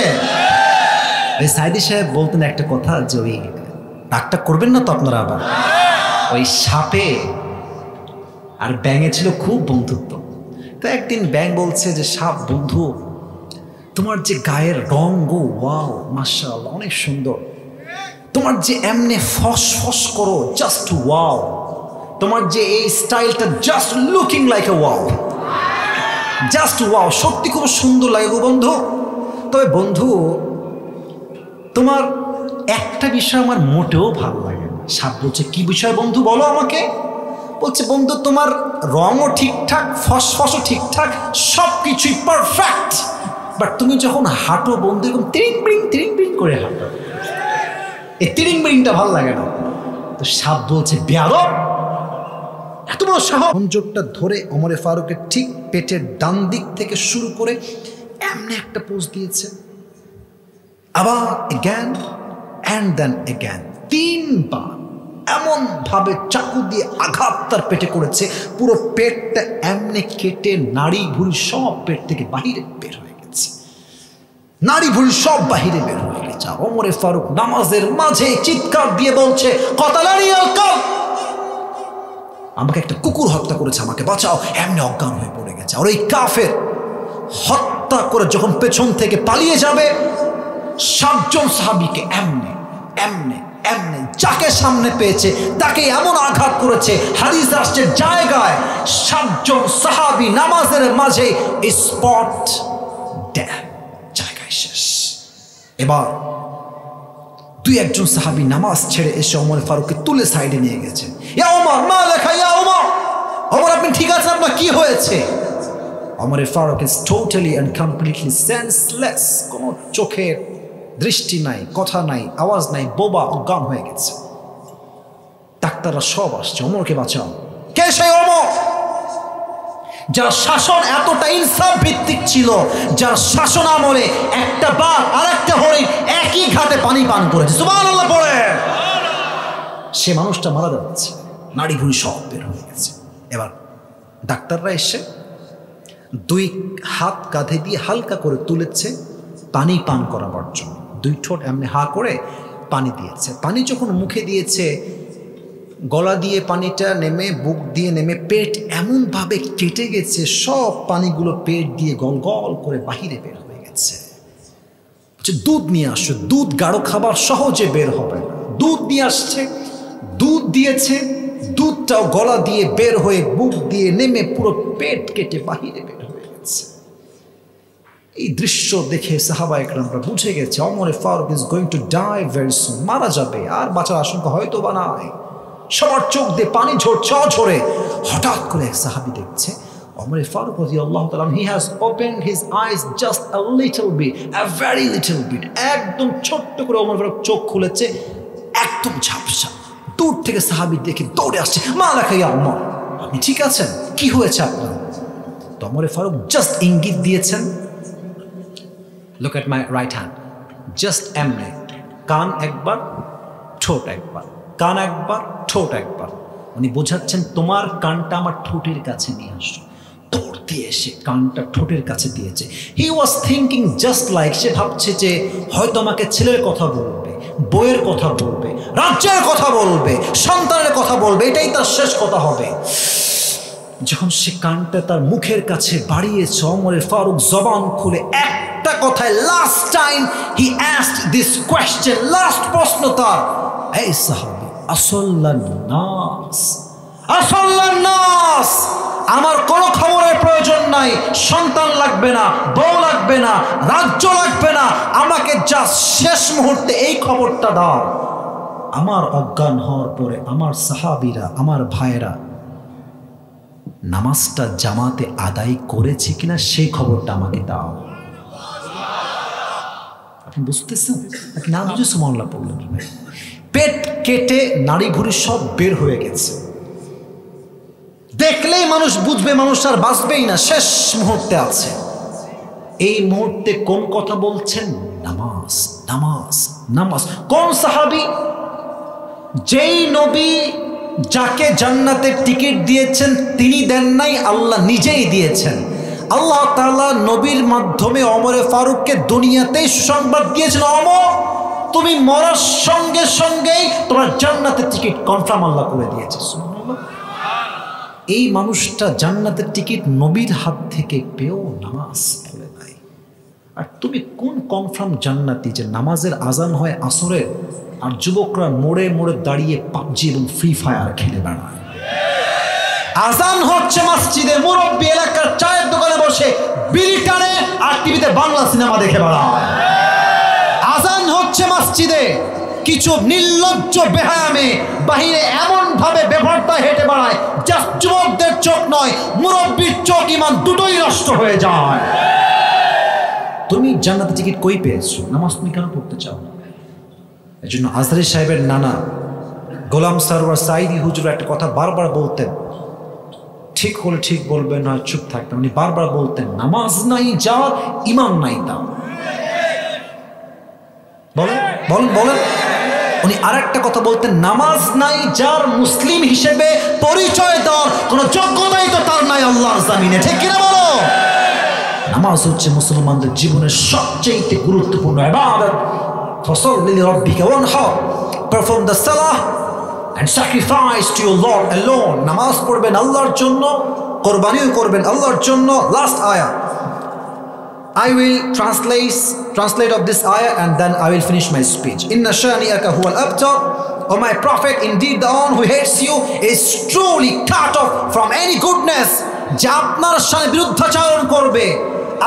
Speaker 1: ওই সাইদি সাহেব বলতেন একটা কথা যে ওই রাগটা করবেন না তো আপনারা, আবার ওই সাপে আর ব্যাঙে ছিল খুব বন্ধুত্ব। তো একদিন ব্যাঙ বলছে যে সাপ, বন্ধু তোমার যে গায়ের রং গো, ওয়াও মাশাআল্লাহ অনেক সুন্দর, তোমার যে এমনি ফস ফস করো, জাস্ট ওয়াও, তোমার যে এই স্টাইলটা just looking like a wow, just wow, সত্যি খুব সুন্দর লাগে গো বন্ধু। তবে বন্ধু তোমার একটা বিষয় আমার মোটেও ভালো লাগে না। সাপ বলছে কি বিষয় বন্ধু বলো আমাকে? বলছে বন্ধু তোমার রঙও ঠিকঠাক, ফসফসও ঠিকঠাক, সব কিছুই পারফেক্ট, বাট তুমি যখন হাঁটো বন্ধু এরকম তিরিং বিং করে হাঁটো, এই তিরিং বিংটা ভালো লাগে না। তো সাপ বলছে বেয়াদব, এত বড় সাহস! সংযোগটা ধরে ওমরে ফারুকের ঠিক পেটের ডান দিক থেকে শুরু করে এমনি একটা পোজ দিয়েছে, আবার এগ্যান অ্যান্ড দেন এগ্যান, 3 বার এমন ভাবে চাকু দিয়ে আঘাত তার পেটে করেছে, পুরো পেটটা এমনি কেটে নাড়ি ভুঁড়ি সব পেট থেকে বাহিরে বের হয়ে গেছে, নাড়ি ভুঁড়ি সব বাহিরে বের হয়ে গেছে। ওমরে ফারুক নামাজের মাঝে চিৎকার দিয়ে বলছে কতালানি আল কালব, আমাকে একটা কুকুর হত্যা করেছে, আমাকে বাঁচাও, এমনি অজ্ঞান হয়ে পড়ে গেছে। আর ওই কাফের হত্যা করে যখন পেছন থেকে পালিয়ে যাবে, 7 জন সাহাবীকে এমনি এমনি এমনি যাকে সামনে পেয়েছে তাকে এমন আঘাত করেছে, হাদিস আসছে জায়গায় 7 জন সাহাবী নামাজের মাঝে স্পট ডেথ, জায়গায় শেষ। এবার 2-1 জন সাহাবী নামাজ ছেড়ে এসে ওমর ফারুককে তুলে সাইডে নিয়ে গেছে। ইয়া ওমর মা লেখা, ইয়া ওমর, ওমর আপনি ঠিক আছেন? আপনার কি হয়েছে? Omar Farooq is totally and completely senseless, কোনো চোখের দৃষ্টি নাই, কথা নাই, আওয়াজ নাই, বোবা অজ্ঞান হয়ে গেছে। ডাক্তাররা সব আসছে, ওমরকে বাঁচাও। কে সেই ওমর? যার শাসন এতটা ইনসাফ ভিত্তিক ছিল, যার শাসন আমলে একটা বাঘ আর একটা হরিণ একই ঘাটে পানি পান করেছে। সুবহানাল্লাহ পড়ে। সে মানুষটা মারা যাচ্ছে, নাড়ি ভুঁড়ি সব বের হয়ে গেছে। এবার ডাক্তাররা এসে 2 হাত কাঁধে দিয়ে হালকা করে তুলেছে পানি পান করাবার জন্য। 2 ঠোঁট এমনি হা করে পানি দিয়েছে। পানি যখন মুখে দিয়েছে, গলা দিয়ে পানিটা নেমে, বুক দিয়ে নেমে, পেট এমনভাবে কেটে গেছে, সব পানিগুলো পেট দিয়ে গল গল করে বাহিরে বের হয়ে গেছে। দুধ নিয়ে আসছে, দুধ গাঢ় খাবার সহজে বের হবে না, দুধ নিয়ে আসছে, দুধ দিয়েছে, দুধটাও গলা দিয়ে বের হয়ে বুক দিয়ে নেমে পুরো পেট কেটে বাহিরে বের হয়ে গেছে। এই দৃশ্য দেখে সাহাবা একরামরা বুঝে গেছে Omar Farooq is going to die very soon, মারা যাবে, আর বাঁচার আশঙ্কা হয়তো বা নাই। সবার চোখ দিয়ে পানি ঝরে। হঠাৎ করে এক সাহাবী দেখছে ওমর ফারুক রাদিয়াল্লাহু তাআলা, he has opened his eyes just a little bit, a very little bit, একদম ছোট্ট করে ওমর ফারুক চোখ খুলেছে, একদম ঝাপসা। দূর থেকে সাহাবী দেখে দৌড়ে আসছে, মা লাকা ইয়া ওমর, আপনি ঠিক আছেন? কি হয়েছে আপনার? তো ওমর ফারুক জাস্ট ইঙ্গিত দিয়েছেন, look at my right hand, just এমনে, কান একবার, ঠোঁট একবার, কান একবার, ঠোঁট একবার। উনি বোঝাচ্ছেন তোমার কানটা আমার ঠোঁটের কাছে নিয়ে আসো। দৌড় দিয়ে এসে কানটা ঠোঁটের কাছে দিয়েছে। হি ওয়াজ থিঙ্কিং জাস্ট লাইক, সে ভাবছে যে হয়তো আমাকে ছেলের কথা বলবে, বইয়ের কথা বলবে, রাজ্যের কথা বলবে, সন্তানের কথা বলবে, এটাই তার শেষ কথা হবে। যখন সে কানটা তার মুখের কাছে বাড়িয়েছে, ওমর ফারুক জবান খুলে একটা কথায়, last time he asked this question, last প্রশ্ন তার, এই সাহাবী, আসল্লান নাস, আসল্লান নাস, আমার কোনো খবরের প্রয়োজন নাই, সন্তান লাগবে না, বউ লাগবে না, রাজ্য লাগবে না, আমাকে জাস্ট শেষ মুহূর্তে এই খবরটা দাও, আমার অজ্ঞান হওয়ার পরে আমার সাহাবীরা, আমার ভাইয়েরা নামাজটা জামাতে আদায় করেছে কিনা সেই খবরটা আমাকে দাও। আপনি বুঝতেছেন না? বুঝে সুবহানাল্লাহ বললেন। পেট কেটে নাড়ি ভুঁড়ি সব বের হয়ে গেছে। দেখলেই মানুষ বুঝবে মানুষ আর বাঁচবেই না, শেষ মুহূর্তে আছে। এই মুহূর্তে কোন কথা বলছেন? নামাজ, নামাজ, নামাজ। কোন সাহাবী? যেই নবী যাকে জান্নাতের টিকিট দিয়েছেন তিনি দেন নাই, আল্লাহ নিজেই দিয়েছেন। আল্লাহ তাআলা নবীর মাধ্যমে ওমর ফারুককে দুনিয়াতেই সুসংবাদ দিয়েছেন, ওমর তুমি মরার সঙ্গে সঙ্গেই তোমার জান্নাতের টিকিট কনফার্ম আল্লাহ করে দিয়েছে। এই মানুষটা জান্নাতের টিকিট নবীর হাত থেকে পেয়েও নামাজ পড়ে নাই। আর তুমি কোন কনফার্ম জান্নাতি যে নামাজের আজান হয় আসরের, আর যুবকরা মোড়ে মোড়ে দাঁড়িয়ে পাবজি এবং ফ্রি ফায়ার খেলে বেড়ায়। আজান হচ্ছে মসজিদে, মুরব্বী এলাকার চায়ের দোকানে বসে বিড়ি টানে আর টিভিতে বাংলা সিনেমা দেখে বেড়ায়। আজান হচ্ছে মসজিদে, কিছু নির্লজ্জ বেহায়ামে বাহিরে এমন ভাবে বেভর্তা হেঁটে বেড়ায় যা যুবকদের চোখ নয়, মুরব্বীর চোখ, ইমান দুটোই নষ্ট হয়ে যায়। তুমি জান্নাতের টিকিট কই পেয়েছো? নামাজ তুমি কেন পড়তে চাও না? এই জন্য আজহারী সাহেবের নানা গোলাম সরওয়ার সাইদি হুজুর একটা কথা বারবার বলতেন, ঠিক হলে ঠিক বলবেন, না চুপ থাকবেন। উনি বারবার বলতেন, নামাজ নাই যার, ইমান নাই তার। বলেন বলেন বলেন। উনি আর একটা কথা বলতেন, নামাজ নাই যার, মুসলিম হিসেবে পরিচয় দেওয়ার কোন যোগ্যতাই তো তার নাই আল্লাহর জমিনে, ঠিক কিনা বলো? নামাজ হচ্ছে মুসলমানদের জীবনের সবচেয়ে গুরুত্বপূর্ণ ইবাদত। ফাসাল্লি লিরাব্বিকা ওয়ানহার, পারফর্ম দ্য সালাহ and sacrifice to your Lord alone. নামাজ পড়বেন আল্লাহর জন্য, কোরবানিও করবেন আল্লাহর জন্য। লাস্ট আয়াহ, I will translate of this ayah and then I will finish my speech. Inna shani'aka huwa al-abtar, O my prophet, indeed the one who hates you is truly cut off from any goodness. যে আপনার সাথে বিরুদ্ধাচরণ করবে,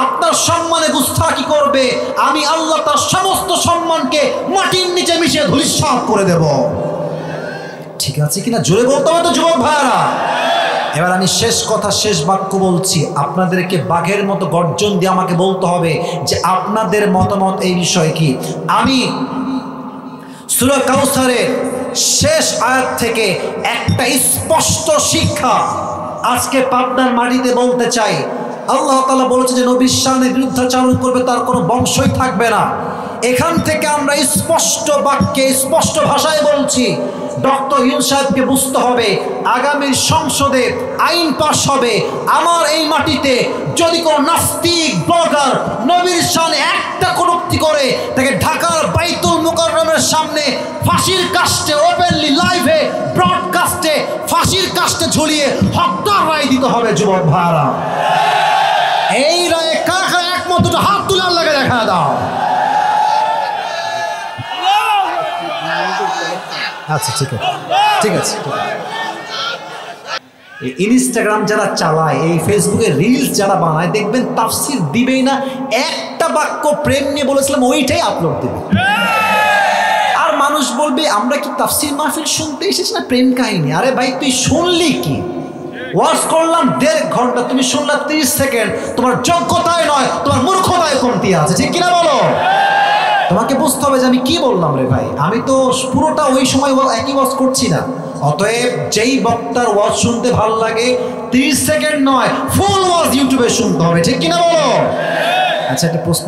Speaker 1: আপনার সম্মানে গুস্তাখি করবে, আমি আল্লাহ তার সমস্ত সম্মানকে মাটির নিচে মিশিয়ে ধূলিসাৎ করে দেব। ঠিক আছে কিনা? জোরে বলতে হবে তো যুবক ভাইরা। এবার আমি শেষ কথা, শেষ বাক্য বলছি। আপনাদেরকে বাঘের মতো গর্জন দিয়ে আমাকে বলতে হবে যে আপনাদের মতামত এই বিষয়ে কি। আমি সূরা কাউসারের শেষ আয়াত থেকে একটা স্পষ্ট শিক্ষা আজকে পাবনার মাটিতে বলতে চাই। আল্লাহ তাআলা বলেছে যে নবীর শানে বিরুদ্ধাচরণ করবে তার কোনো বংশই থাকবে না। এখান থেকে আমরা স্পষ্ট বাক্যে স্পষ্ট ভাষায় বলছি, ডক্টর ইউনূস সাহেবকে বুঝতে হবে আগামী সংসদে আইন পাস হবে, আমার এই মাটিতে যদি কোনো নাস্তিক ব্লগার নবীর শানে একটা কটূক্তি করে তাকে ঢাকার বাইতুল মুকাররমের সামনে ফাঁসির কাস্টে ওপেনলি লাইভে ব্রডকাস্টে ফাঁসির কাস্টে ঝুলিয়ে হত্যার রায় দিতে হবে। যুবক ভাইরা, এই রায়ে কারা কারা একমত হাত তুলে আল্লাহকে দেখা দাও। আচ্ছা ঠিক আছে, ঠিক আছে। ইনস্টাগ্রাম যারা চালায়, এই ফেসবুকে রিলস যারা বানায়, দেখবেন তাফসির দিবেই না, একটা বাক্য প্রেম নিয়ে বলেছিলাম ওইটাই আপলোড দেবে। আর মানুষ বলবে আমরা কি তাফসির মাহফিল শুনতে এসেছি না প্রেম কাহিনী। আরে ভাই তুই শুনলি কি? ওয়াজ করলাম 1.5 ঘন্টা, তুমি শুনলা 30 সেকেন্ড। তোমার যোগ্যতায় নয়, তোমার মূর্খতায় কমতি আছে, ঠিক কিনা বলো? তোমাকে বুঝতে হবে যে আমি কি বললাম রে ভাই। আমি তো পুরোটা ওই সময় একই ওয়াজ করছি না। অতএব যেই বক্তার ওয়াজ শুনতে ভালো লাগে 30 সেকেন্ড নয়, ফুল ওয়াজ ইউটিউবে শুনতে হবে, ঠিক কিনা বলো? আচ্ছা একটা প্রশ্ন